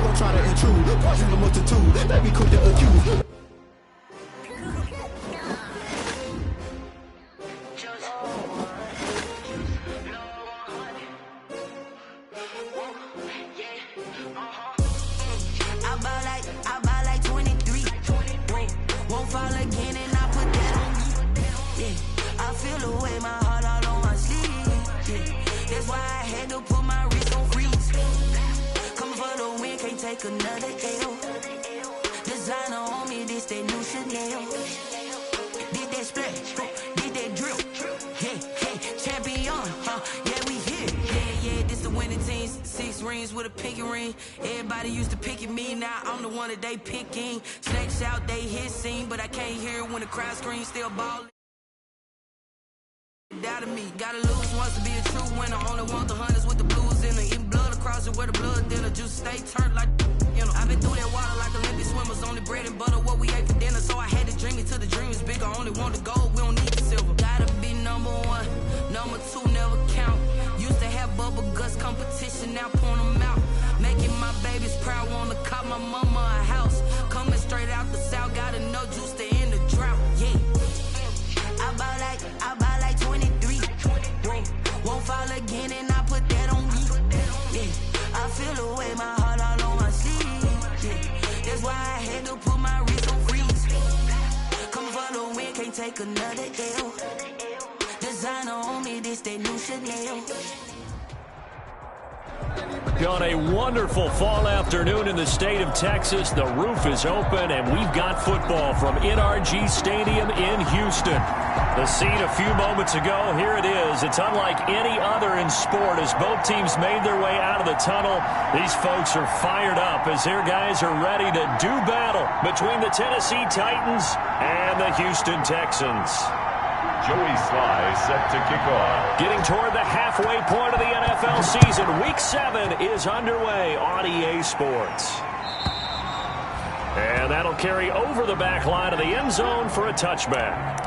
gon' try to intrude. Poison the multitude, they be quick to accuse. I buy like 23. Won't fall again and I put that on me. Yeah, I feel the way, my heart all on my sleeve. Yeah, that's why I had to put my wrist on freeze. Coming for the win, can't take another L. Designer on me, this that new Chanel. Did that splash, did that drill. Yeah, champion, yeah, we here. Yeah, this the winning team. 6 rings with a pinky ring. Everybody used to picking me, now I'm the one that they picking. Snakes out, they hit scene, but I can't hear it when the crowd screams. Still ballin'. Doubt of me, gotta lose once to be a true winner. Only want the hunters with the blues in it. Eating blood across it where the blood thinner. Just stay turned like, you know. I've been through that water like Olympic swimmers. Only bread and butter, what we ate for dinner. So I had to dream it till the dream is bigger. Only want the gold, we don't need the silver. Gotta be number 1, number 2 never count. Used to have bubble guts competition, now point them out. Making my babies proud, wanna cop my mama a house. Coming straight out the south, gotta know juice to end the drought. Yeah, I buy like 23. Won't fall again and I put that on me. Yeah, I feel the way, my heart all on my sleeve. Yeah, that's why I had to put my wrist on freeze. Coming for the win, can't take another L. Designer on me, this that new Chanel. On a wonderful fall afternoon in the state of Texas, the roof is open and we've got football from NRG Stadium in Houston. The scene a few moments ago, here it is. It's unlike any other in sport as both teams made their way out of the tunnel. These folks are fired up as their guys are ready to do battle between the Tennessee Titans and the Houston Texans. Joey Sly set to kick off. Getting toward the halfway point of the NFL season. Week 7 is underway on EA Sports. And that'll carry over the back line of the end zone for a touchback.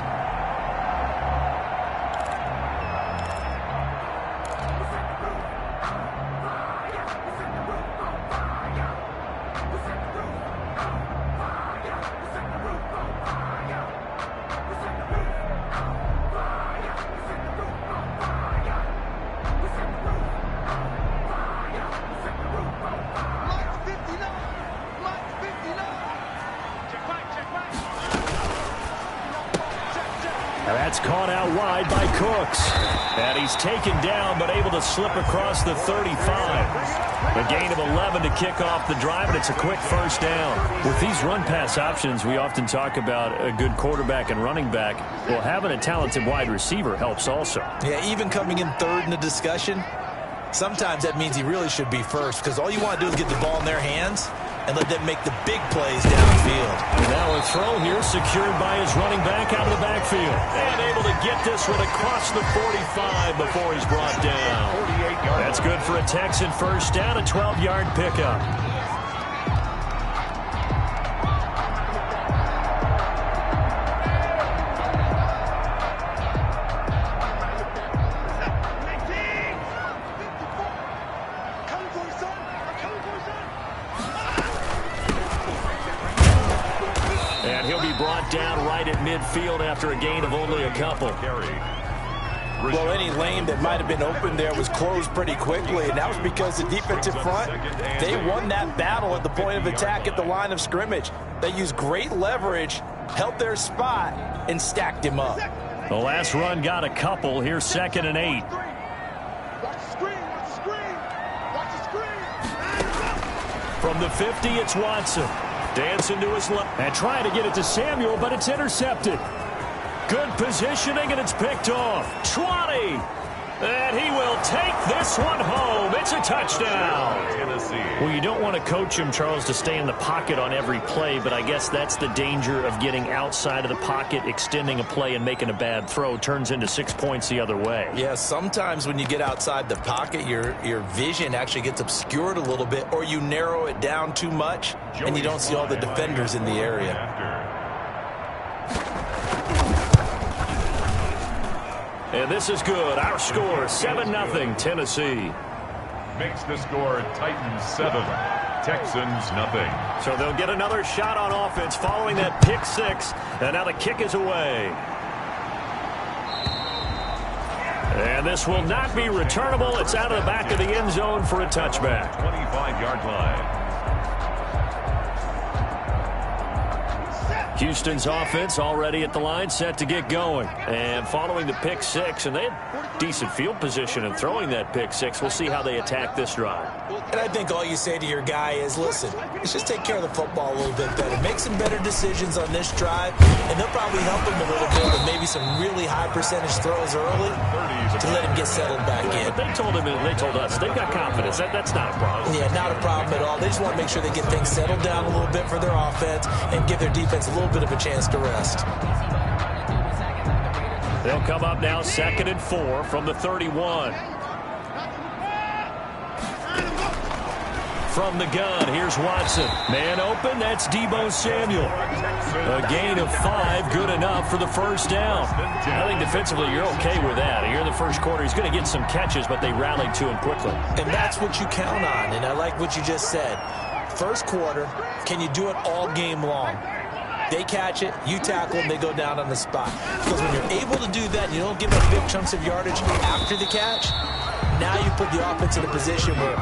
That's caught out wide by Cooks. And he's taken down but able to slip across the 35. A gain of 11 to kick off the drive, and it's a quick first down. With these run-pass options, we often talk about a good quarterback and running back. Well, having a talented wide receiver helps also. Yeah, even coming in third in the discussion, sometimes that means he really should be first because all you want to do is get the ball in their hands and let them make the big plays downfield. Now a throw here secured by his running back out of the backfield. And able to get this one across the 45 before he's brought down. That's good for a Texan first down, a 12-yard pickup. And he'll be brought down right at midfield after a gain of only a couple. Well, any lane that might have been open there was closed pretty quickly, and that was because the defensive front, they won that battle at the point of attack at the line of scrimmage. They used great leverage, held their spot, and stacked him up. The last run got a couple. Here's 2nd and 8. From the 50, it's Watson. Dancing to his left. And trying to get it to Samuel, but it's intercepted. Good positioning, and it's picked off. 20. And he will take this one home. It's a touchdown. Well, you don't want to coach him, Charles, to stay in the pocket on every play, but I guess that's the danger of getting outside of the pocket, extending a play, and making a bad throw. Turns into 6 points the other way. Yeah, sometimes when you get outside the pocket, your vision actually gets obscured a little bit, or you narrow it down too much, and you don't see all the defenders in the area. And this is good. Our score, 7-0 Tennessee. Makes the score Titans 7, Texans nothing. So they'll get another shot on offense following that pick six. And now the kick is away. And this will not be returnable. It's out of the back of the end zone for a touchback. 25-yard line. Houston's offense already at the line, set to get going. And following the pick six, and they had decent field position in throwing that pick six. We'll see how they attack this drive. And I think all you say to your guy is, listen, let's just take care of the football a little bit better. Make some better decisions on this drive, and they'll probably help him a little bit with maybe some really high percentage throws early to let him get settled back in. But they told him, and they told us, they've got confidence. That's not a problem. Yeah, not a problem at all. They just want to make sure they get things settled down a little bit for their offense and give their defense a little bit of a chance to rest. They'll come up now 2nd and 4 from the 31. From the gun, here's Watson. Man open, that's Deebo Samuel. A gain of 5, good enough for the first down. I think defensively you're okay with that. Here in the first quarter, he's going to get some catches, but they rallied to him quickly. And that's what you count on, and I like what you just said. First quarter, can you do it all game long? They catch it, you tackle them, they go down on the spot. Because when you're able to do that, and you don't give up big chunks of yardage after the catch, now you put the offense in a position where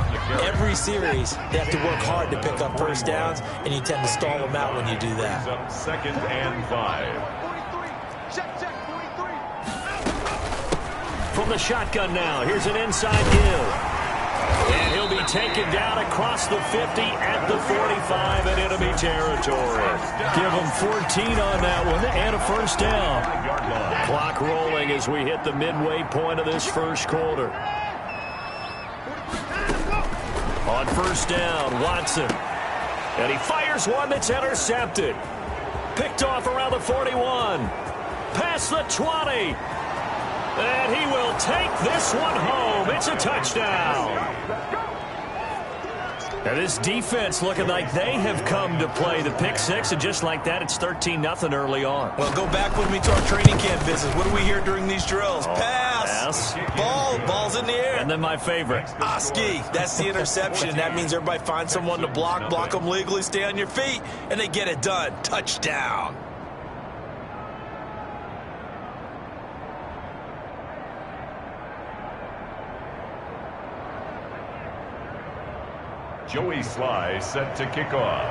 every series they have to work hard to pick up first downs, and you tend to stall them out when you do that. 2nd and 5. From the shotgun now, here's an inside give. And he'll be taken down across the 50 at the 45 in enemy territory. Give him 14 on that one and a first down. Clock rolling as we hit the midway point of this first quarter. On first down, Watson. And he fires one that's intercepted. Picked off around the 41. Past the 20. And he will take this one home. It's a touchdown. And this defense looking like they have come to play the pick six, and just like that, it's 13-0 early on. Well, go back with me to our training camp visit. What do we hear during these drills? Pass. Ball's in the air. And then my favorite. Oski, that's the interception. That means everybody finds someone to block them legally, stay on your feet, and they get it done. Touchdown. Joey Sly set to kick off.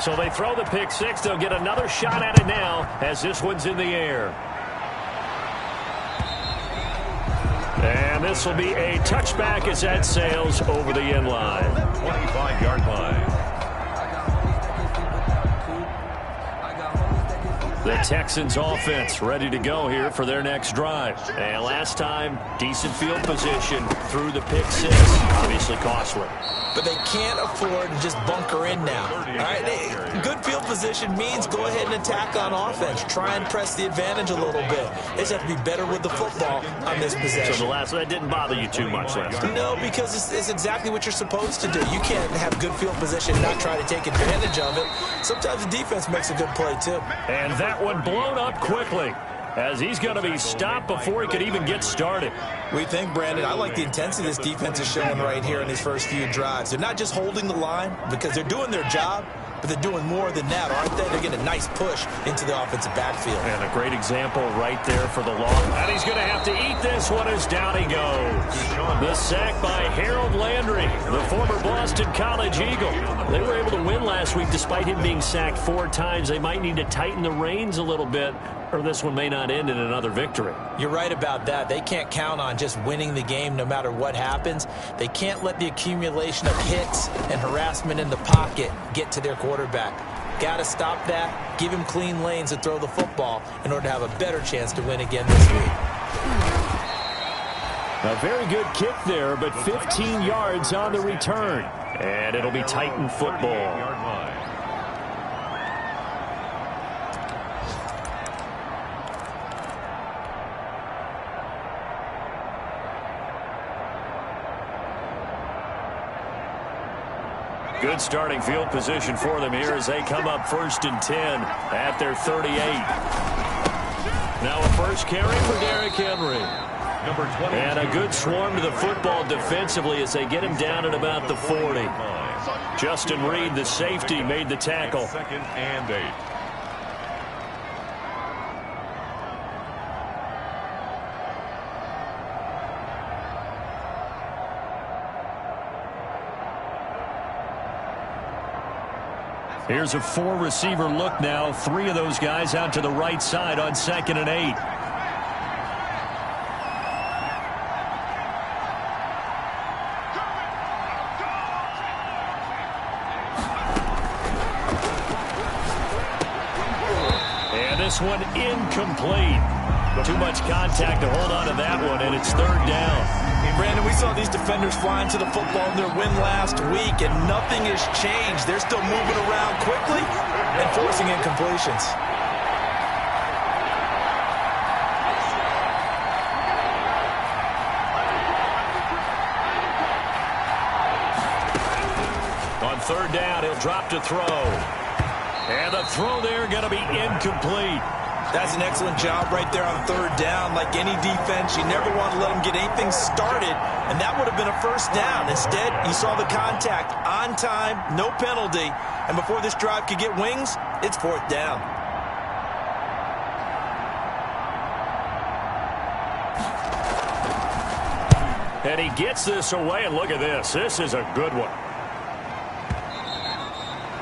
So they throw the pick six. They'll get another shot at it now as this one's in the air. And this will be a touchback as that sails over the end line. 25-yard line. The Texans offense ready to go here for their next drive. And last time, decent field position through the pick six. Obviously costly. But they can't afford to just bunker in now. All right, good field position means go ahead and attack on offense. Try and press the advantage a little bit. They just have to be better with the football on this possession. So that didn't bother you too much last time? No, because it's exactly what you're supposed to do. You can't have good field position and not try to take advantage of it. Sometimes the defense makes a good play, too. And that one blown up quickly, as he's going to be stopped before he could even get started. We think, Brandon, I like the intensity this defense is showing right here in these first few drives. They're not just holding the line because they're doing their job, but they're doing more than that, aren't they? They're getting a nice push into the offensive backfield. And a great example right there for the long. And he's going to have to eat this one as down he goes. The sack by Harold Landry, the former Boston College Eagle. They were able to win last week despite him being sacked 4 times. They might need to tighten the reins a little bit, or this one may not end in another victory. You're right about that. They can't count on just winning the game no matter what happens. They can't let the accumulation of hits and harassment in the pocket get to their quarterback. Got to stop that, give him clean lanes to throw the football in order to have a better chance to win again this week. A very good kick there, but 15 yards on the return. And it'll be Titan football. Good starting field position for them here as they come up 1st and 10 at their 38. Now a first carry for Derrick Henry. Number 20. And a good swarm to the football defensively as they get him down at about the 40. Justin Reed, the safety, made the tackle. 2nd and 8. Here's a 4-receiver look now. 3 of those guys out to the right side on 2nd and 8. And this one incomplete. Too much contact to hold on to that one, and it's 3rd down. Brandon, we saw these defenders flying to the football in their win last week, and nothing has changed. They're still moving around quickly and forcing incompletions. On 3rd down, he'll drop to throw. And the throw there going to be incomplete. That's an excellent job right there on 3rd down. Like any defense, you never want to let them get anything started, and that would have been a 1st down. Instead, you saw the contact on time, no penalty, and before this drive could get wings, it's 4th down. And he gets this away, and look at this. This is a good one.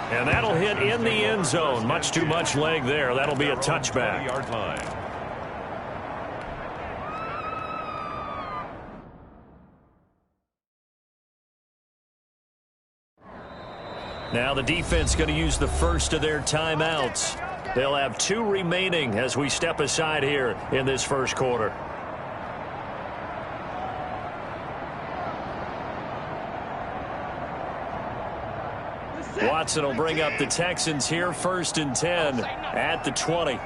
And that'll hit in the end zone. Much too much leg there. That'll be a touchback. 20-yard line. Now the defense going to use the first of their timeouts. They'll have 2 remaining as we step aside here in this first quarter. Watson will bring up the Texans here, 1st and 10 at the 20.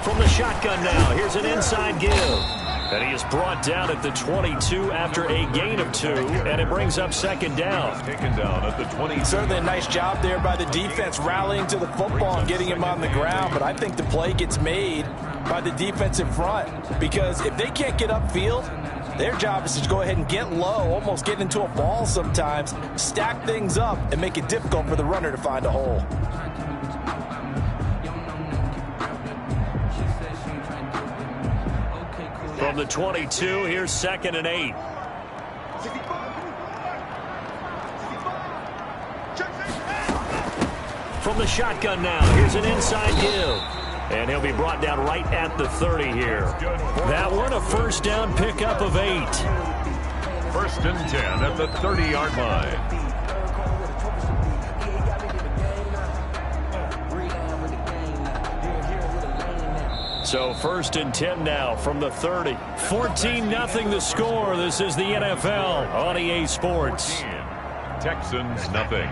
From the shotgun now, here's an inside give. And he is brought down at the 22 after a gain of 2, and it brings up 2nd down. Taken down at the 20. Certainly a nice job there by the defense rallying to the football and getting him on the ground, but I think the play gets made by the defensive front because if they can't get upfield, their job is to go ahead and get low, almost get into a ball sometimes, stack things up, and make it difficult for the runner to find a hole. From the 22, here's 2nd and 8. From the shotgun now, here's an inside give. And he'll be brought down right at the 30 here. That one, a 1st down pickup of 8. 1st and 10 at the 30-yard line. So 1st and 10 now from the 30. 14-0 the score. This is the NFL on EA Sports. Texans nothing.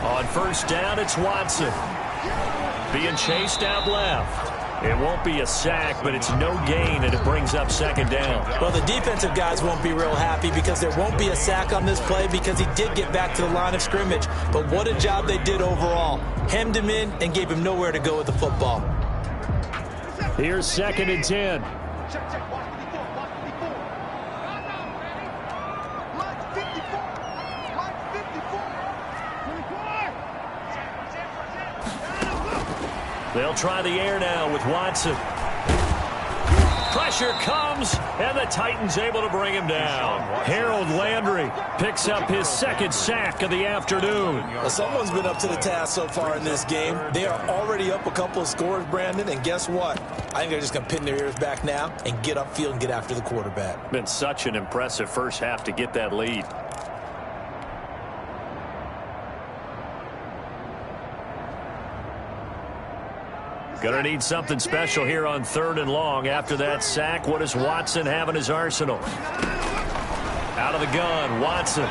On 1st down, it's Watson. Being chased out left. It won't be a sack, but it's no gain, and it brings up 2nd down. Well, the defensive guys won't be real happy because there won't be a sack on this play because he did get back to the line of scrimmage. But what a job they did overall. Hemmed him in and gave him nowhere to go with the football. Here's 2nd and 10. They'll try the air now with Watson. Pressure comes, and the Titans able to bring him down. Harold Landry picks up his 2nd sack of the afternoon. Well, someone's been up to the task so far in this game. They are already up a couple of scores, Brandon, and guess what? I think they're just going to pin their ears back now and get upfield and get after the quarterback. Been such an impressive first half to get that lead. Gonna need something special here on 3rd and long. After that sack, what does Watson have in his arsenal? Out of the gun, Watson.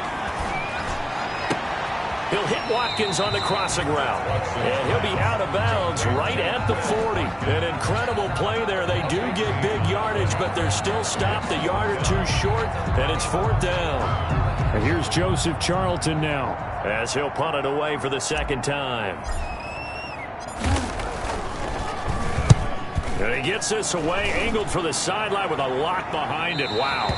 He'll hit Watkins on the crossing route. And he'll be out of bounds right at the 40. An incredible play there. They do get big yardage, but they're still stopped a yard or two short, and it's 4th down. And here's Joseph Charlton now, as he'll punt it away for the 2nd time. And he gets this away, angled for the sideline with a lock behind it. Wow.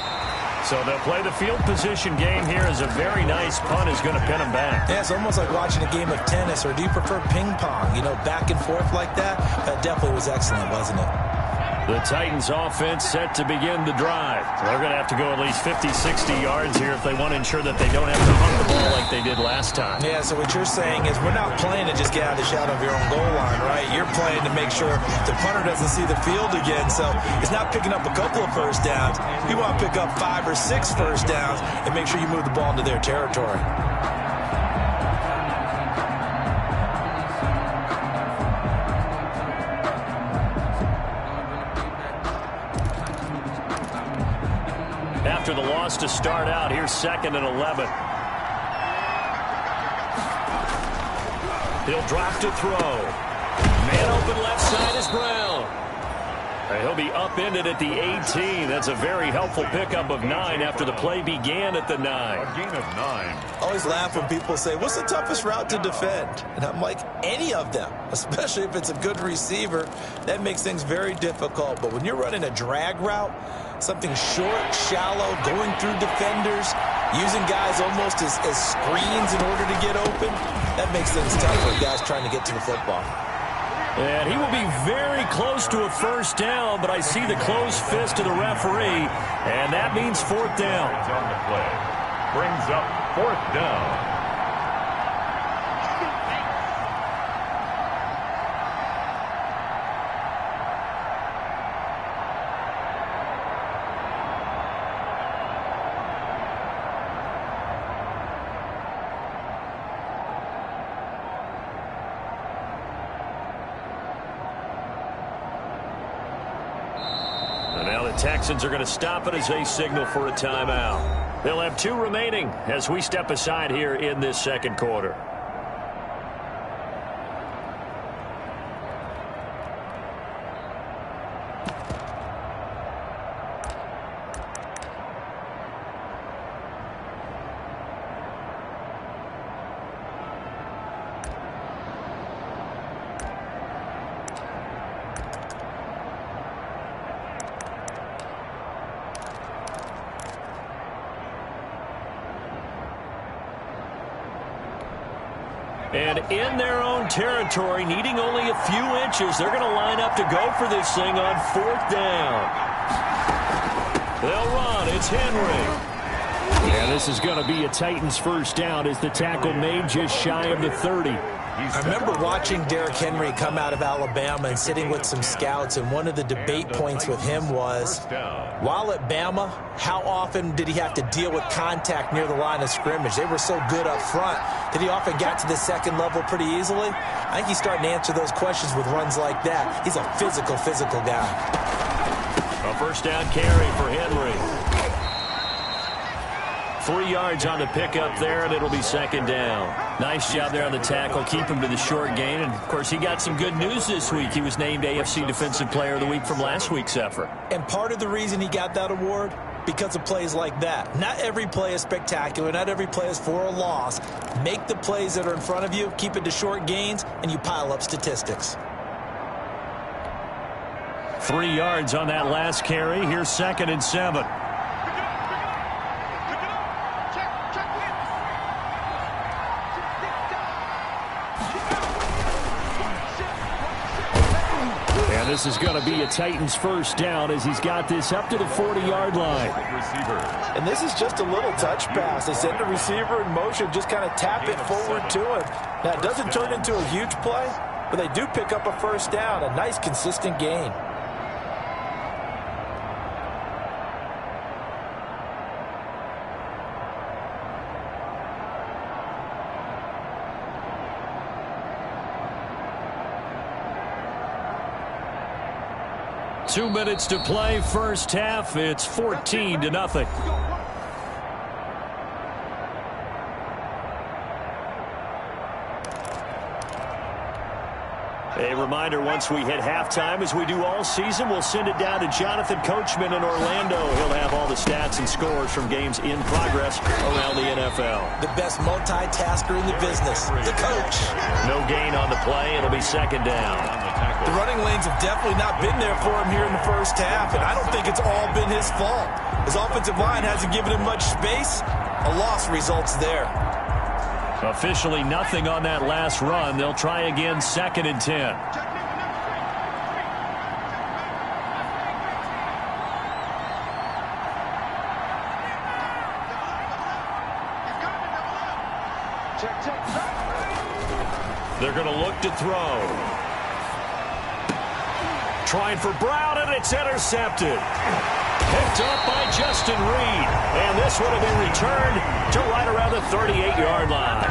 So they'll play the field position game here as a very nice punt is going to pin them back. Yeah, it's almost like watching a game of tennis, or do you prefer ping pong? You know, back and forth like that? That definitely was excellent, wasn't it? The Titans offense set to begin the drive. They're going to have to go at least 50, 60 yards here if they want to ensure that they don't have to hunt the ball like they did last time. Yeah, so what you're saying is we're not playing to just get out of the shadow of your own goal line, right? You're playing to make sure the punter doesn't see the field again. So it's not picking up a couple of first downs. You want to pick up 5 or 6 first downs and make sure you move the ball into their territory. After the loss to start out, here's 2nd and 11. He'll drop to throw. Man open left side is Brown. And he'll be upended at the 18. That's a very helpful pickup of 9 after the play began at the 9. A gain of 9. I always laugh when people say, what's the toughest route to defend? And I'm like, any of them, especially if it's a good receiver. That makes things very difficult. But when you're running a drag route, something short, shallow, going through defenders, using guys almost as screens in order to get open, that makes things tough for guys trying to get to the football. And he will be very close to a first down, but I see the closed fist of the referee, and that means 4th down. On the play. Brings up 4th down. Texans are going to stop it as they signal for a timeout. They'll have 2 remaining as we step aside here in this 2nd quarter. And in their own territory, needing only a few inches, they're going to line up to go for this thing on 4th down. They'll run. It's Henry. Yeah, this is going to be a Titans first down as the tackle made just shy of the 30. I remember watching Derrick Henry come out of Alabama and sitting with some scouts, and one of the debate points with him was, while at Bama, how often did he have to deal with contact near the line of scrimmage? They were so good up front that he often got to the 2nd level pretty easily. I think he's starting to answer those questions with runs like that. He's a physical guy. A first down carry for Henry. 3 yards on the pickup there, and it'll be 2nd down. Nice job there on the tackle. Keep him to the short gain. And, of course, he got some good news this week. He was named AFC Defensive Player of the Week from last week's effort. And part of the reason he got that award, because of plays like that. Not every play is spectacular. Not every play is for a loss. Make the plays that are in front of you, keep it to short gains, and you pile up statistics. 3 yards on that last carry. Here's 2nd and 7. This is going to be a Titans first down as he's got this up to the 40-yard line. And this is just a little touch pass. They send the receiver in motion, just kind of tap it forward to him. Now, it doesn't turn into a huge play, but they do pick up a first down, a nice, consistent gain. Two minutes to play, first half. It's 14-0. A reminder, once we hit halftime, as we do all season, we'll send it down to Jonathan Coachman in Orlando. He'll have all the stats and scores from games in progress around the NFL. The best multitasker in the business, the coach. No gain on the play. It'll be second down. The running lanes have definitely not been there for him here in the first half, and I don't think it's all been his fault. His offensive line hasn't given him much space. A loss results there. Officially nothing on that last run. They'll try again, 2nd and 10. They're going to look to throw. Trying for Brown, and it's intercepted. Picked up by Justin Reed. And this one will be returned to right around the 38-yard line.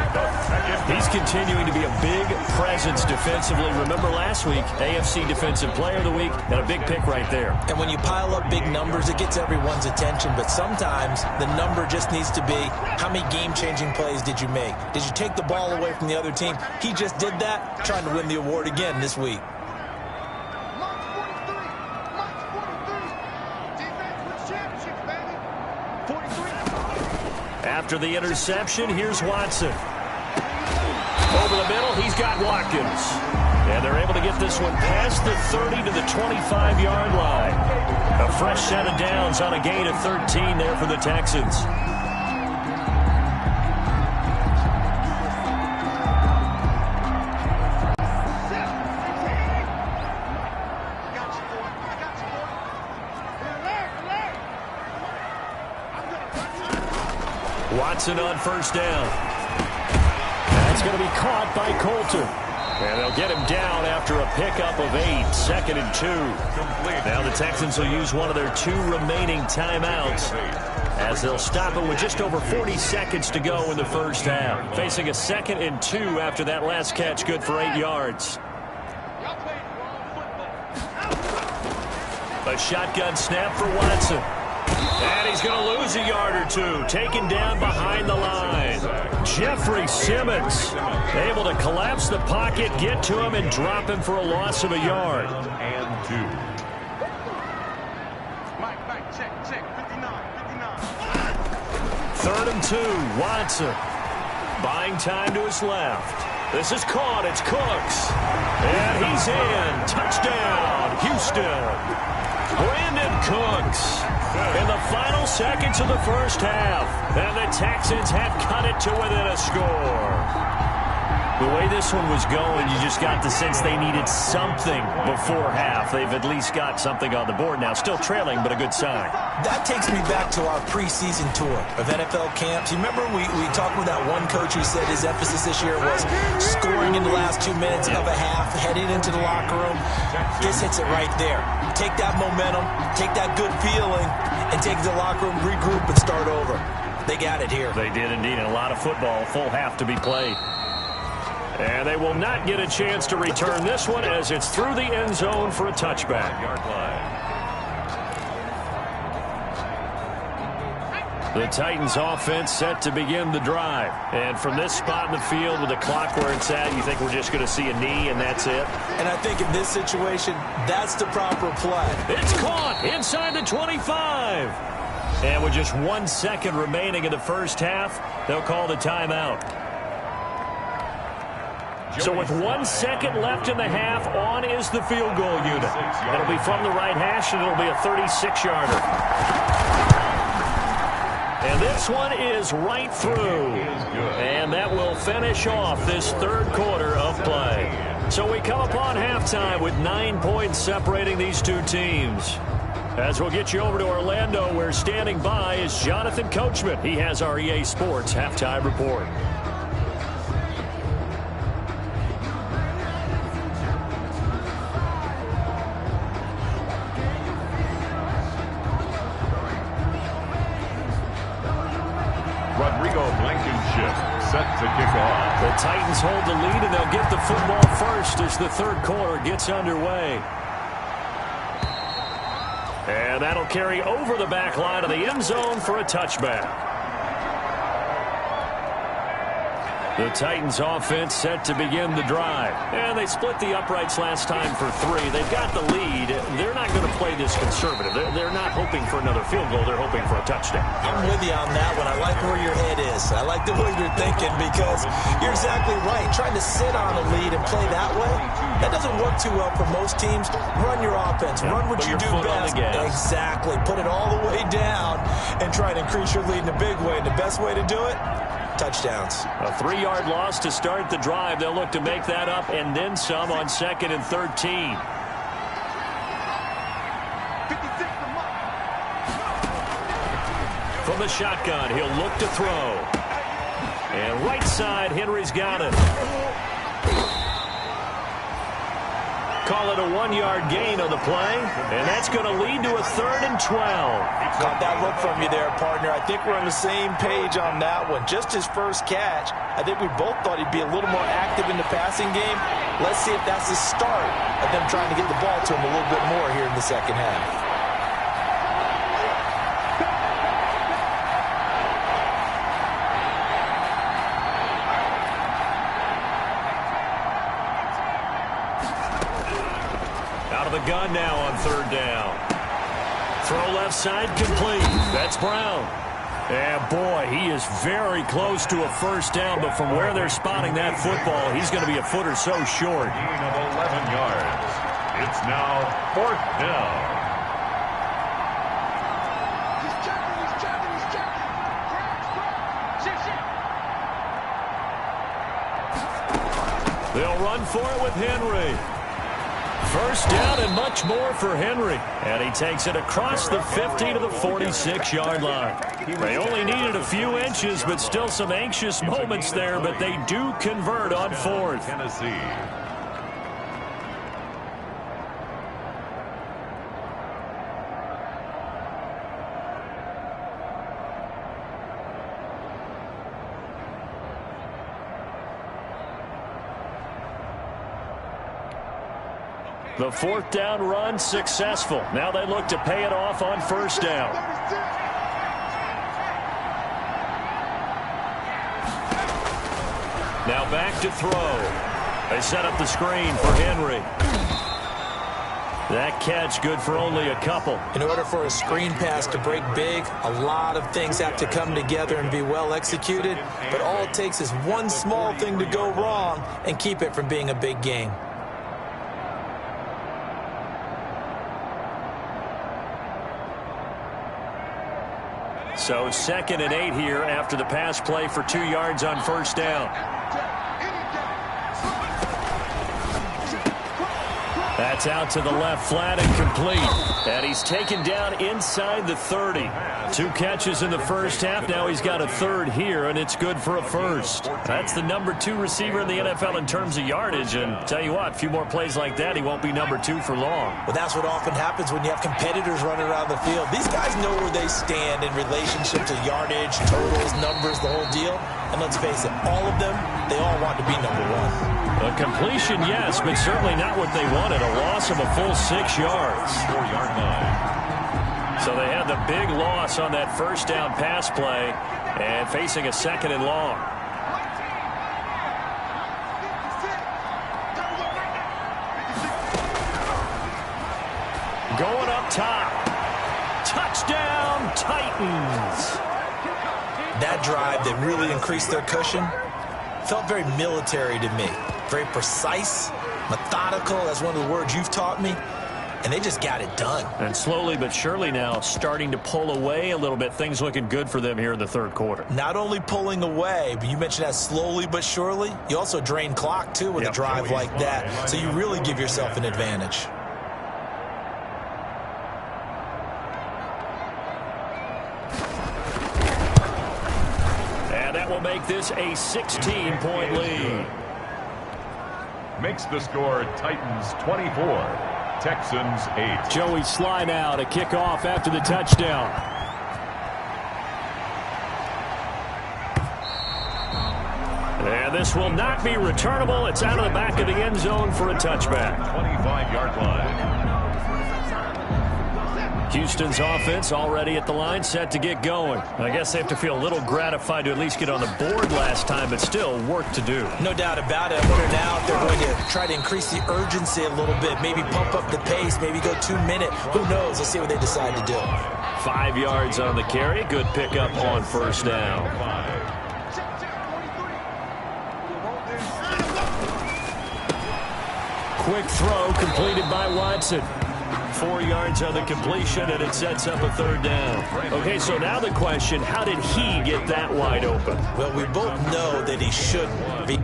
He's continuing to be a big presence defensively. Remember last week, AFC Defensive Player of the Week, and a big pick right there. And when you pile up big numbers, it gets everyone's attention. But sometimes the number just needs to be, how many game-changing plays did you make? Did you take the ball away from the other team? He just did that, trying to win the award again this week. After the interception, here's Watson. Over the middle, he's got Watkins. And they're able to get this one past the 30 to the 25-yard line. A fresh set of downs on a gain of 13 there for the Texans. Watson on first down. That's going to be caught by Coulter. And they'll get him down after a pickup of 8, 2nd and 2. Now the Texans will use one of their 2 remaining timeouts as they'll stop it with just over 40 seconds to go in the first half. Facing a 2nd and 2 after that last catch, good for 8 yards. A shotgun snap for Watson. And he's going to lose a yard or 2. Taken down behind the line. Jeffrey Simmons able to collapse the pocket, get to him, and drop him for a loss of a yard. And 2. Third and 2. Watson buying time to his left. This is caught. It's Cooks. And he's in. Touchdown, Houston. Brandon Cooks in the final seconds of the first half. And the Texans have cut it to within a score. The way this one was going, you just got the sense they needed something before half. They've at least got something on the board now. Still trailing, but a good sign. That takes me back to our preseason tour of NFL camps. You remember we talked with that one coach who said his emphasis this year was scoring in the last 2 minutes of a half, heading into the locker room. This hits it right there. Take that momentum, take that good feeling, and take the locker room, regroup, and start over. They got it here. They did indeed, and a lot of football, full half to be played. And they will not get a chance to return this one as it's through the end zone for a touchback. The Titans offense set to begin the drive. And from this spot in the field with the clock where it's at, you think we're just going to see a knee and that's it? And I think in this situation, that's the proper play. It's caught inside the 25. And with just 1 second remaining in the first half, they'll call the timeout. So with 1 second left in the half, on is the field goal unit. It'll be from the right hash, and it'll be a 36-yarder. And this one is right through. And that will finish off this third quarter of play. So we come upon halftime with 9 points separating these two teams. As we'll get you over to Orlando, where standing by is Jonathan Coachman. He has our EA Sports halftime report. Set to kick off. The Titans hold the lead, and they'll get the football first as the third quarter gets underway. And that'll carry over the back line of the end zone for a touchback. The Titans offense set to begin the drive. And they split the uprights last time for 3. They've got the lead. They're not going to play this conservative. They're not hoping for another field goal. They're hoping for a touchdown. I'm with you on that one. I like where your head is. I like the way you're thinking because you're exactly right. Trying to sit on a lead and play that way, that doesn't work too well for most teams. Run your offense. Run what you do best. Exactly. Put it all the way down and try to increase your lead in a big way. And the best way to do it? Touchdowns. A 3-yard loss to start the drive. They'll look to make that up and then some on 2nd and 13. From the shotgun, he'll look to throw. And right side, Henry's got it. Call it a 1-yard gain on the play, and that's going to lead to a 3rd and 12. Caught that look from you there, partner. I think we're on the same page on that one. Just his first catch, I think we both thought he'd be a little more active in the passing game. Let's see if that's the start of them trying to get the ball to him a little bit more here in the second half. Gun now on 3rd down. Throw left side complete. That's Brown. And boy, he is very close to a first down, but from where they're spotting that football, he's going to be a foot or so short. Gain of 11 yards. It's now 4th down. They'll run for it with Henry. First down and much more for Henry. And he takes it across the 50 to the 46-yard line. They only needed a few inches, but still some anxious moments there, but they do convert on 4th. Tennessee. The 4th down run successful. Now they look to pay it off on 1st down. Now back to throw. They set up the screen for Henry. That catch good for only a couple. In order for a screen pass to break big, a lot of things have to come together and be well executed. But all it takes is one small thing to go wrong and keep it from being a big game. So 2nd and 8 here after the pass play for 2 yards on 1st down. That's out to the left flat and complete. And he's taken down inside the 30. 2 catches in the first half. Now he's got a 3rd here, and it's good for a 1st. That's the number 2 receiver in the NFL in terms of yardage. And tell you what, a few more plays like that, he won't be number 2 for long. Well, that's what often happens when you have competitors running around the field. These guys know where they stand in relationship to yardage, totals, numbers, the whole deal. And let's face it, all of them, they all want to be number 1. A completion, yes, but certainly not what they wanted. A loss of a full 6 yards. 4-yard line. So they had the big loss on that first down pass play and facing a 2nd and long. Going up top. Touchdown, Titans. That drive that really increased their cushion felt very military to me. Very precise, methodical, that's one of the words you've taught me. And they just got it done. And slowly but surely now starting to pull away a little bit. Things looking good for them here in the 3rd quarter. Not only pulling away, but you mentioned that slowly but surely. You also drain clock, too, with a drive like that. So you really give yourself an advantage. And that will make this a 16-point lead. Makes the score Titans 24. Texans 8. Joey Sly now to kick off after the touchdown. And this will not be returnable. It's out of the back of the end zone for a touchback. 25-yard line. Houston's offense already at the line, set to get going. I guess they have to feel a little gratified to at least get on the board last time, but still work to do. No doubt about it. I wonder now if they're going to try to increase the urgency a little bit, maybe pump up the pace, maybe go 2 minute. Who knows? Let's see what they decide to do. 5 yards on the carry. Good pickup on first down. Quick throw completed by Watson. 4 yards on the completion, and it sets up a third down. Okay, so now the question, how did he get that wide open? Well, we both know that he shouldn't be.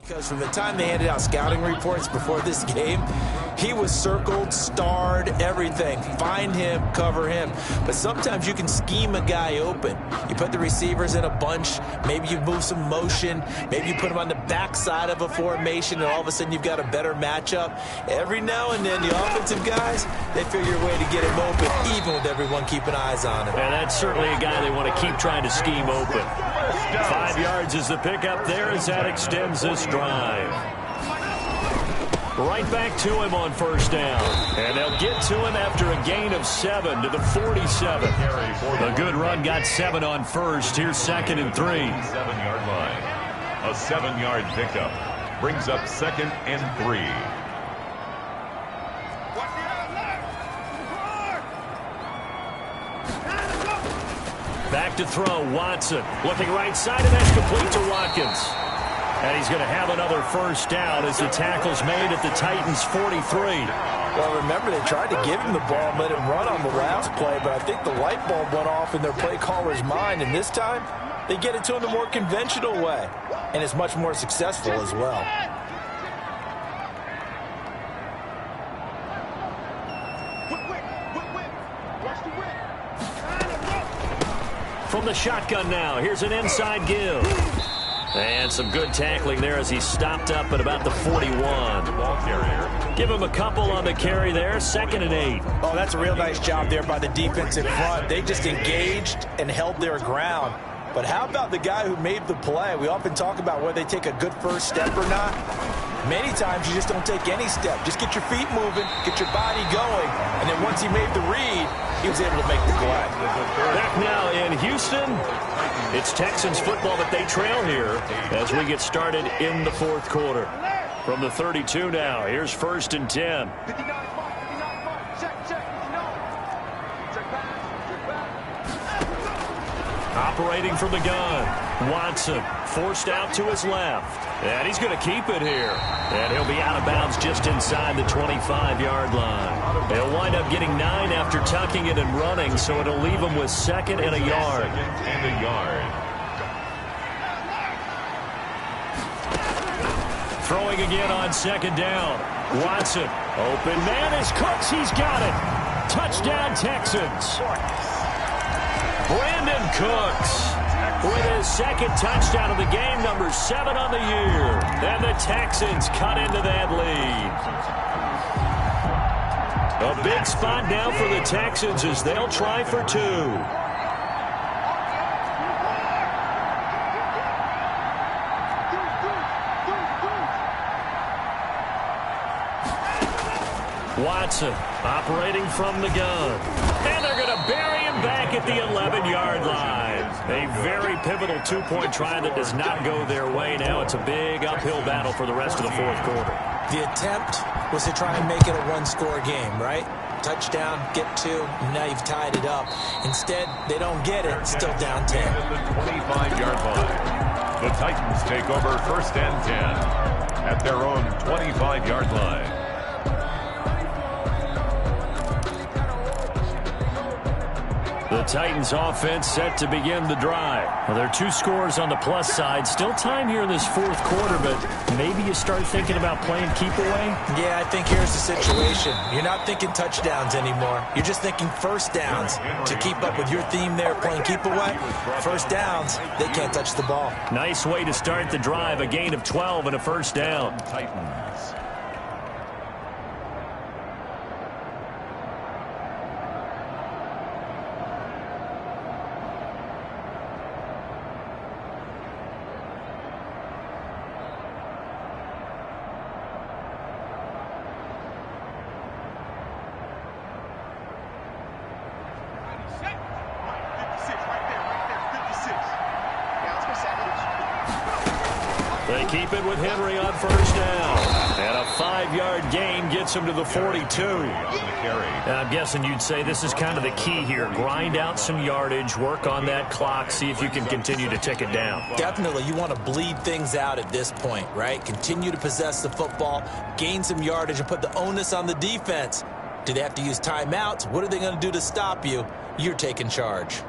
Because from the time they handed out scouting reports before this game, he was circled, starred, everything. Find him, cover him. But sometimes you can scheme a guy open. You put the receivers in a bunch. Maybe you move some motion. Maybe you put them on the backside of a formation, and all of a sudden you've got a better matchup. Every now and then, the offensive guys, they figure a way to get him open, even with everyone keeping eyes on him. And that's certainly a guy they want to keep trying to scheme open. 5 yards is the pickup there as that extends this drive. Right back to him on first down. And they'll get to him after a gain of 7 to the 47. A good run, got 7 on first. Here's 2nd and 3. 7-yard line. A 7-yard pickup brings up 2nd and 3. Back to throw, Watson. Looking right side, and that's complete to Watkins. And he's going to have another first down as the tackle's made at the Titans' 43. Well, remember, they tried to give him the ball and let him run on the last play, but I think the light bulb went off in their play caller's mind, and this time, they get it to him the more conventional way, and it's much more successful as well. From the shotgun now, here's an inside give. And some good tackling there as he stopped up at about the 41. Give him a couple on the carry there, 2nd and 8. Oh, that's a real nice job there by the defense in front. They just engaged and held their ground. But how about the guy who made the play? We often talk about whether they take a good first step or not. Many times you just don't take any step. Just get your feet moving, get your body going, and then once he made the read, he was able to make the play. Back now in Houston, it's Texans football, but they trail here as we get started in the 4th quarter. From the 32 now, here's 1st and 10. Operating from the gun, Watson forced out to his left. And he's going to keep it here. And he'll be out of bounds just inside the 25-yard line. He'll wind up getting 9 after tucking it and running, so it'll leave him with 2nd and a yard. 2nd and a yard. Throwing again on 2nd down. Watson, open man is Cooks. He's got it. Touchdown, Texans. Brandon Cooks with his 2nd touchdown of the game, number 7 on the year. And the Texans cut into that lead. A big spot now for the Texans as they'll try for 2. Watson operating from the gun. And they're going to bury him back at the 11-yard line. A very pivotal 2-point try that does not go their way. Now it's a big uphill battle for the rest of the 4th quarter. The attempt was to try and make it a one-score game, right? Touchdown, get 2, and now you've tied it up. Instead, they don't get it, still down 10. The 25-yard line. The Titans take over 1st and 10 at their own 25-yard line. The Titans offense set to begin the drive. Well, there are 2 scores on the plus side. Still time here in this fourth quarter, but maybe you start thinking about playing keep away? Yeah, I think here's the situation. You're not thinking touchdowns anymore. You're just thinking first downs. To keep up with your theme there, playing keep away, first downs, they can't touch the ball. Nice way to start the drive. A gain of 12 and a first down. Titans. They keep it with Henry on first down. And a 5-yard gain gets him to the 42. I'm guessing you'd say this is kind of the key here. Grind out some yardage, work on that clock, see if you can continue to tick it down. Definitely, you want to bleed things out at this point, right? Continue to possess the football, gain some yardage, and put the onus on the defense. Do they have to use timeouts? What are they going to do to stop you? You're taking charge.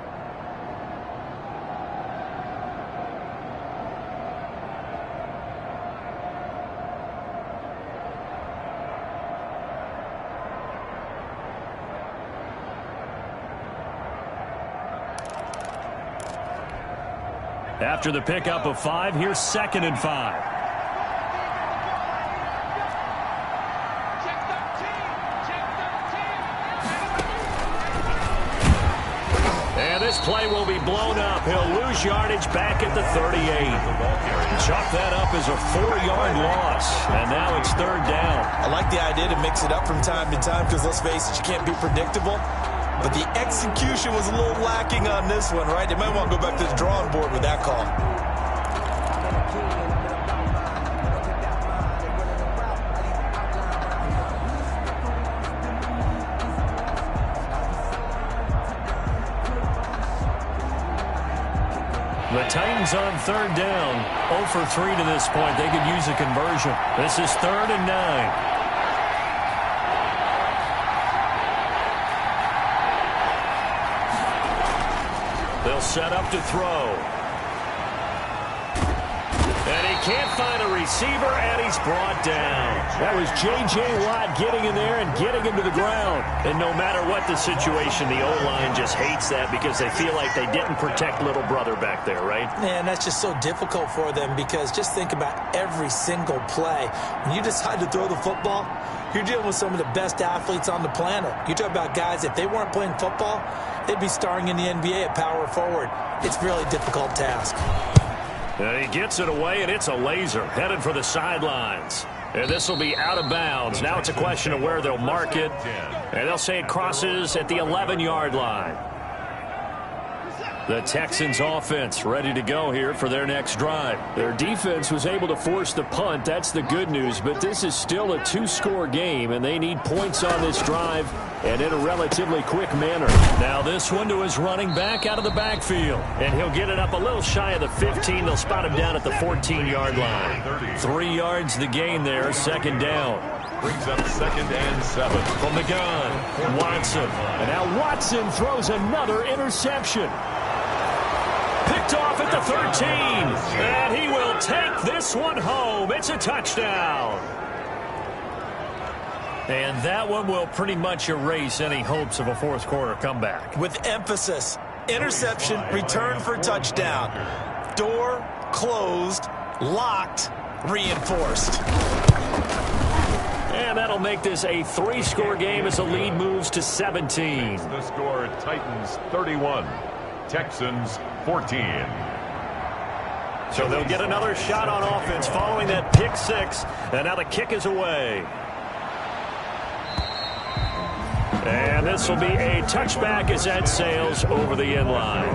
After the pickup of 5, here's 2nd and 5. And this play will be blown up. He'll lose yardage back at the 38. Chalk that up as a 4-yard loss. And now it's 3rd down. I like the idea to mix it up from time to time because, let's face it, you can't be predictable. But the execution was a little lacking on this one, right? They might want to go back to the drawing board with that call. The Titans on 3rd down. 0 for 3 to this point. They could use a conversion. This is 3rd and 9. They'll set up to throw. And he can't find a receiver, and he's brought down. That was J.J. Watt getting in there and getting him to the ground. And no matter what the situation, the O-line just hates that because they feel like they didn't protect little brother back there, right? Man, that's just so difficult for them because just think about every single play. When you decide to throw the football, you're dealing with some of the best athletes on the planet. You talk about guys, if they weren't playing football, they'd be starring in the NBA at power forward. It's a really difficult task. And he gets it away, and it's a laser headed for the sidelines. And this will be out of bounds. Now it's a question of where they'll mark it. And they'll say it crosses at the 11-yard line. The Texans offense ready to go here for their next drive. Their defense was able to force the punt. That's the good news. But this is still a 2-score game, and they need points on this drive and in a relatively quick manner. Now this one to his running back out of the backfield. And he'll get it up a little shy of the 15. They'll spot him down at the 14-yard line. 3 yards the gain there, 2nd down. Brings up 2nd and 7. From the gun, Watson. And now Watson throws another interception. Picked off at the 13. And he will take this one home. It's a touchdown. And that one will pretty much erase any hopes of a fourth quarter comeback. With emphasis, interception, return for touchdown. Door closed, locked, reinforced. And that'll make this a 3-score game as the lead moves to 17. The score, Titans 31, Texans 14. So they'll get another shot on offense following that pick 6. And now the kick is away. And this will be a touchback as that sails over the end line.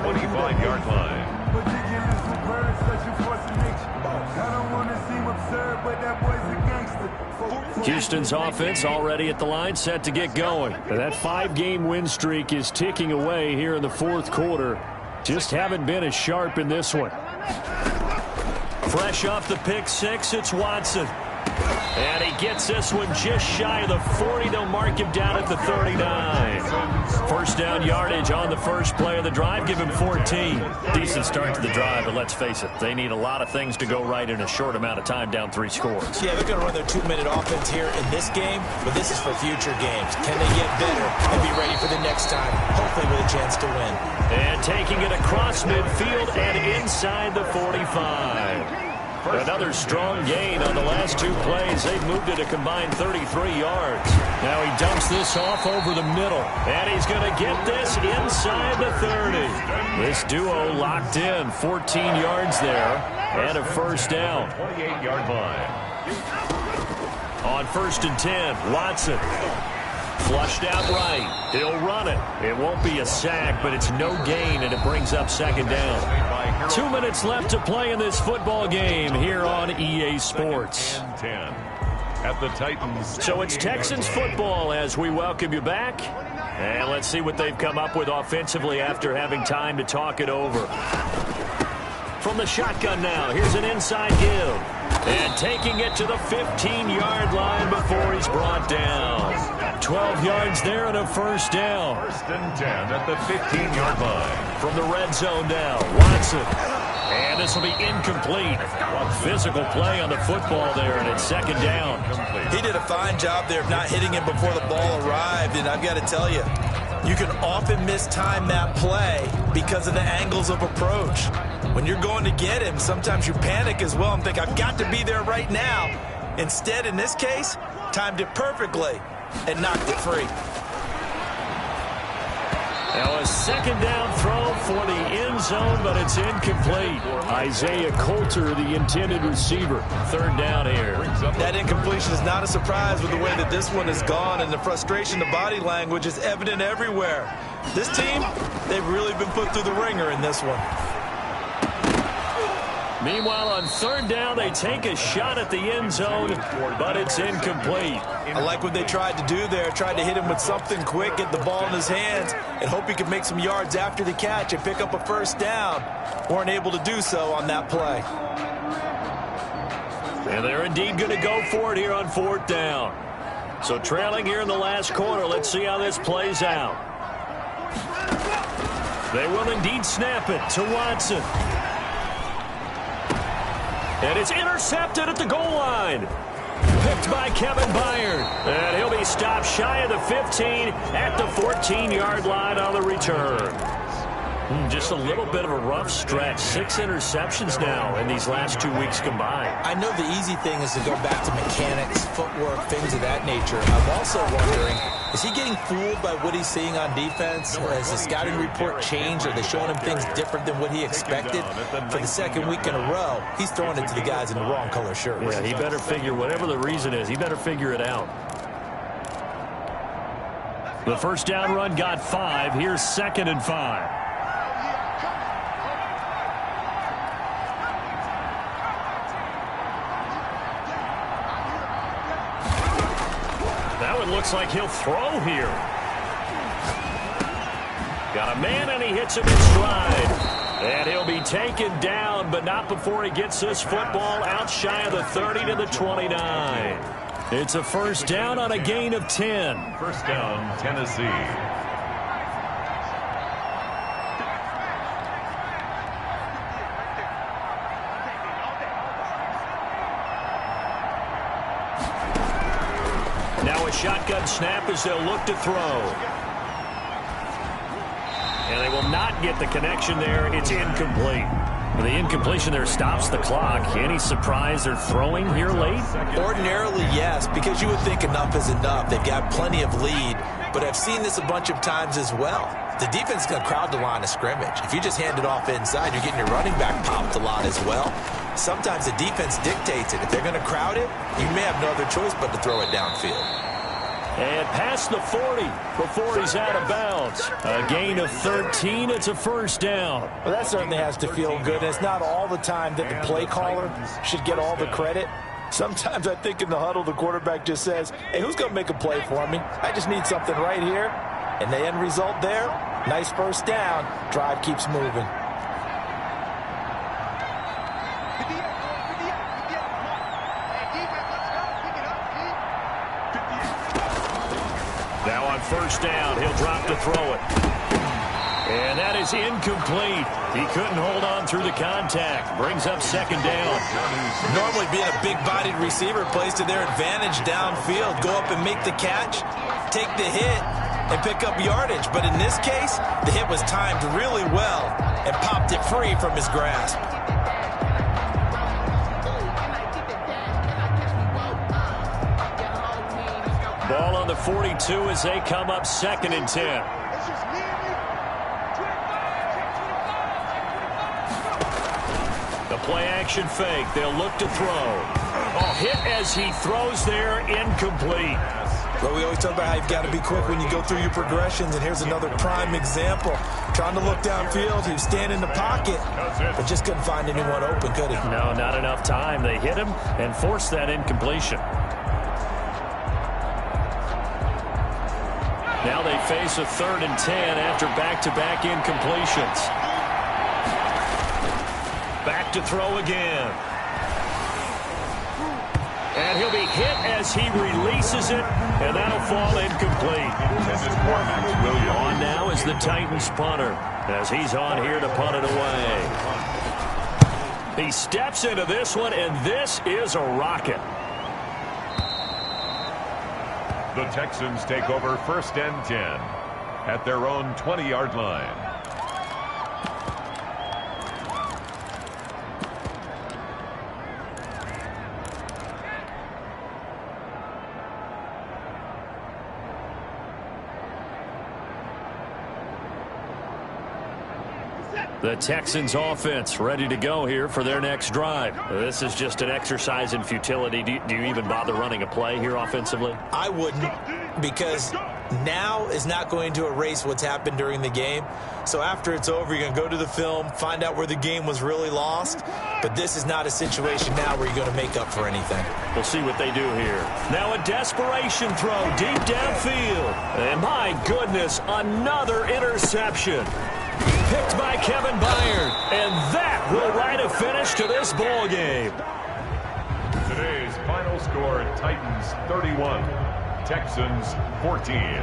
25-yard line. Houston's offense already at the line, set to get going. That 5-game win streak is ticking away here in the fourth quarter. Just haven't been as sharp in this one. Fresh off the pick 6, it's Watson. And he gets this one just shy of the 40. They'll mark him down at the 39. First down yardage on the first play of the drive. Give him 14. Decent start to the drive, but let's face it, they need a lot of things to go right in a short amount of time, down 3 scores. Yeah, they're going to run their 2-minute offense here in this game, but this is for future games. Can they get better and be ready for the next time, hopefully with a chance to win? And taking it across midfield and inside the 45. Another strong gain on the last 2 plays. They've moved it a combined 33 yards. Now he dumps this off over the middle. And he's going to get this inside the 30. This duo locked in. 14 yards there. And a first down. 28-yard line. On 1st and 10, Watson. Flushed out right. He'll run it. It won't be a sack, but it's no gain, and it brings up 2nd down. 2 minutes left to play in this football game here on EA Sports. 10 at the Titans. So it's Texans football as we welcome you back. And let's see what they've come up with offensively after having time to talk it over. From the shotgun now, here's an inside give. And taking it to the 15-yard line before he's brought down. 12 yards there and a first down. 1st and 10 at the 15-yard line. From the red zone now, Watson. And this will be incomplete. Physical play on the football there, and it's 2nd down. He did a fine job there of not hitting him before the ball arrived, and I've got to tell you, you can often mistime that play because of the angles of approach. When you're going to get him, sometimes you panic as well and think, I've got to be there right now. Instead, in this case, timed it perfectly and knocked it free. Now a 2nd down throw for the end zone, but it's incomplete. Isaiah Coulter, the intended receiver. 3rd down here. That incompletion is not a surprise with the way that this one has gone, and the frustration, the body language is evident everywhere. This team, they've really been put through the ringer in this one. Meanwhile, on 3rd down, they take a shot at the end zone, but it's incomplete. I like what they tried to do there. Tried to hit him with something quick, get the ball in his hands, and hope he could make some yards after the catch and pick up a first down. Weren't able to do so on that play. And they're indeed going to go for it here on 4th down. So trailing here in the last quarter, let's see how this plays out. They will indeed snap it to Watson. And it's intercepted at the goal line. Picked by Kevin Byard. And he'll be stopped shy of the 15 at the 14-yard line on the return. Just a little bit of a rough stretch. 6 interceptions now in these last 2 weeks combined. I know the easy thing is to go back to mechanics, footwork, things of that nature. I'm also wondering, is he getting fooled by what he's seeing on defense? Or has the scouting report changed? Are they showing him things different than what he expected? For the 2nd week in a row, he's throwing it to the guys in the wrong color shirts. Yeah, he better figure, whatever the reason is, he better figure it out. The 1st down run got 5. Here's 2nd and 5. Now it looks like he'll throw here. Got a man, and he hits him in stride. And he'll be taken down, but not before he gets this football out shy of the 30 to the 29. It's a first down on a gain of 10. 1st down, Tennessee. Now a shotgun snap as they'll look to throw. And they will not get the connection there. It's incomplete. The incompletion there stops the clock. Any surprise they're throwing here late? Ordinarily, yes, because you would think enough is enough. They've got plenty of lead, but I've seen this a bunch of times as well. The defense is going to crowd the line of scrimmage. If you just hand it off inside, you're getting your running back popped a lot as well. Sometimes the defense dictates it. If they're going to crowd it, you may have no other choice but to throw it downfield. And past the 40 before he's out of bounds. A gain of 13. It's a first down. Well, that certainly has to feel good. It's not all the time that the play caller should get all the credit. Sometimes I think in the huddle, the quarterback just says, hey, who's going to make a play for me? I just need something right here. And the end result there, nice first down. Drive keeps moving. first down. He'll drop to throw it. And that is incomplete. He couldn't hold on through the contact. Brings up second down. Normally being a big-bodied receiver plays to their advantage downfield. Go up and make the catch, take the hit, and pick up yardage. But in this case, the hit was timed really well and popped it free from his grasp. Ball on the 42 as they come up 2nd and 10. The play-action fake. They'll look to throw. Oh, hit as he throws there, incomplete. But we always talk about how you've got to be quick when you go through your progressions, and here's another prime example. Trying to look downfield, he was standing in the pocket, but just couldn't find anyone open, could he? No, not enough time. They hit him and forced that incompletion. Now they face a 3rd and 10 after back-to-back incompletions. Back to throw again. And he'll be hit as he releases it, and that'll fall incomplete. On now is the Titans punter, as he's on here to punt it away. He steps into this one, and this is a rocket. The Texans take over 1st and 10 at their own 20-yard line. The Texans offense ready to go here for their next drive. This is just an exercise in futility. Do you even bother running a play here offensively? I wouldn't, because now is not going to erase what's happened during the game. So after it's over, you're going to go to the film, find out where the game was really lost. But this is not a situation now where you're going to make up for anything. We'll see what they do here. Now a desperation throw deep downfield. And my goodness, another interception. Picked by Kevin Byard, and that will write a finish to this ball game. Today's final score: Titans 31, Texans 14.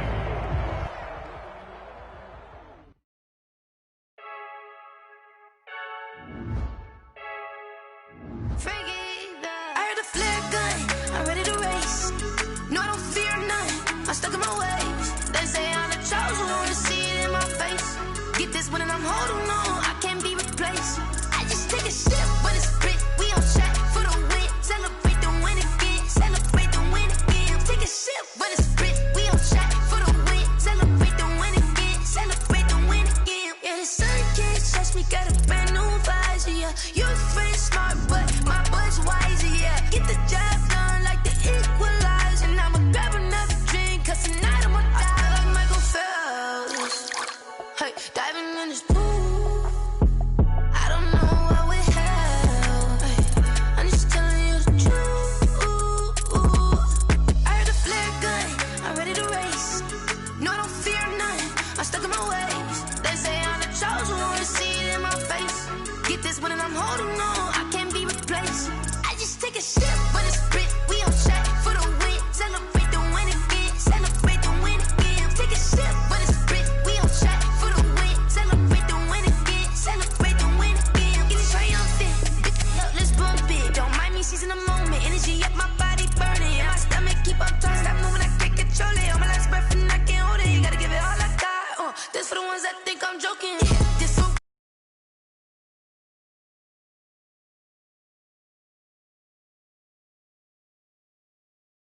When I'm holding on, I can't be replaced. I just take a sip when it's split. We on track for the win. Celebrate the win again. Celebrate the win again. Take a sip when it's split. We on track for the win. Celebrate the win again. Celebrate the win again. Yeah, the sun can't touch me. Got a brand new visor. Yeah, you're friend smart, but my bud's wiser. Yeah, get the job done like the equalizer. And I'ma grab another drink, 'cause tonight I'ma die like Michael Phelps. Hey, diving in this pool, I don't know what we have. Hey, I'm just telling you the truth. I heard a flare gun, I'm ready to race. No, I don't fear none, I'm stuck in my ways. They say I'm the chosen one, to see it in my face. Get this one and I'm holding on, I can't be replaced. I just take a sip when it's split. We on track for the win. Celebrate the win again. Celebrate the win again. Take a sip when it's split. We on track. Celebrate the win again. Celebrate the win again. Get it triumphant. Let's bump it. Don't mind me seizing the moment. Energy up my body burning. And my stomach keep on turning. Stop moving, I can't control it. On my last breath and I can't hold it. You gotta give it all I got. This for the ones that think I'm joking.